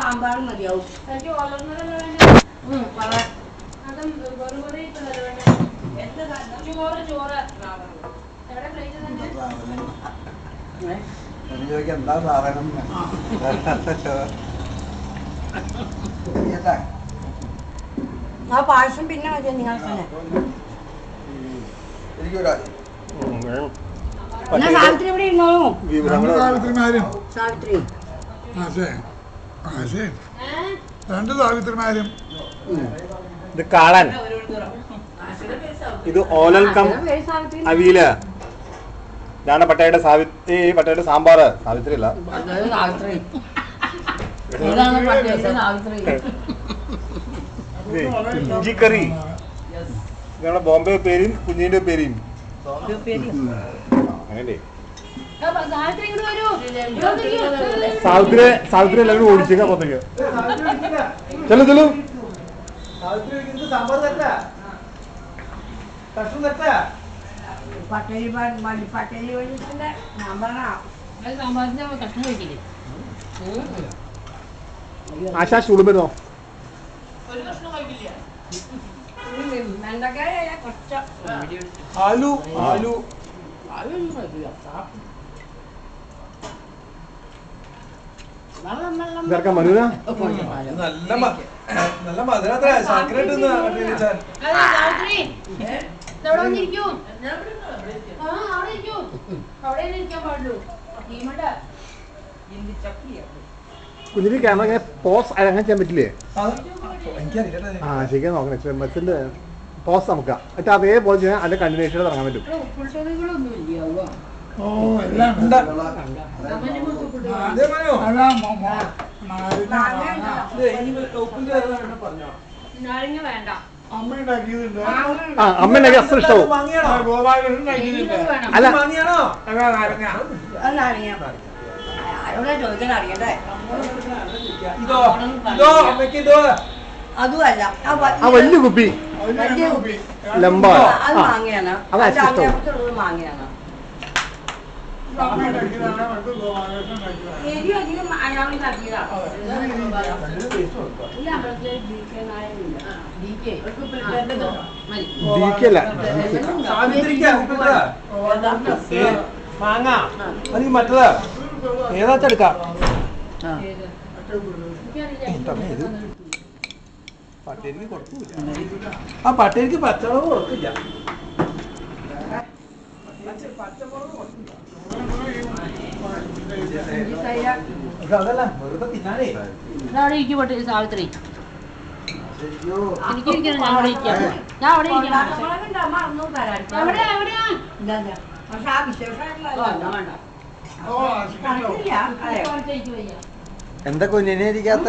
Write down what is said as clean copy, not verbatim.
സാമ്പാറും മതിയാവും. എന്താ സാധനം? ആ പായസം പിന്നെ മതിയോ നിങ്ങൾ തന്നെ? സാവിത്രി ഇവിടെ ഇരുന്നോളൂ. സാവിത്രി രണ്ട് സാവിത്രിമാരും. ഇത് കാളൻ, ഇത് ഓലൽ കം അവിയല, ഇതാണ് പട്ടയുടെ സാവിത്രി, പട്ടയുടെ സാമ്പാറ്. സാവിത്രി അല്ല, ഇഞ്ചിക്കറി, ഇതാണ് ബോംബെ പേരും കുഞ്ഞിന്റെ പേരും. അങ്ങനെ സാവിത്രി എല്ലാവരും ഓടിച്ചേക്കാ പുറത്തേക്ക്. ചെല്ലു ചെല്ലു. ആശാ ചൂടും വരുന്നോ? ആലു ആലു ഇതൊക്കെ മനുന നല്ല മധുര ശർക്കര കുഞ്ഞിന് ക്യാമറ അങ്ങനെ പോസ് അങ്ങനെ ചെയ്യാൻ പറ്റില്ലേ? ആ ശരിക്കും നോക്കണം. ബസ്സിന്റെ പോസ് നമുക്ക് എന്നിട്ട് അതേപോലെ ചെയ്യാൻ അതിന്റെ കണ്ടിന്യൂഷൻ തുടങ്ങാൻ പറ്റും. അമ്മ ഉണ്ടാക്കി അത്ര ഇഷ്ടവും. അല്ല അതുമല്ല ആ വലിയ കുപ്പി ലംബ അത് മാങ്ങയാണ്. മാങ്ങയാണ്. മാങ്ങ അത് മറ്റേതാ ഏതാച്ചെടുക്കാം. പട്ടേരിക്ക് കൊടുക്കില്ല. ആ പട്ടേരിക്ക് പച്ചമുളക് കൊടുക്കില്ല. അതല്ല വെറുതെ തിന്നാനേ. സാവിത്രി എന്താ കുഞ്ഞിനെ ഇരിക്കാത്ത?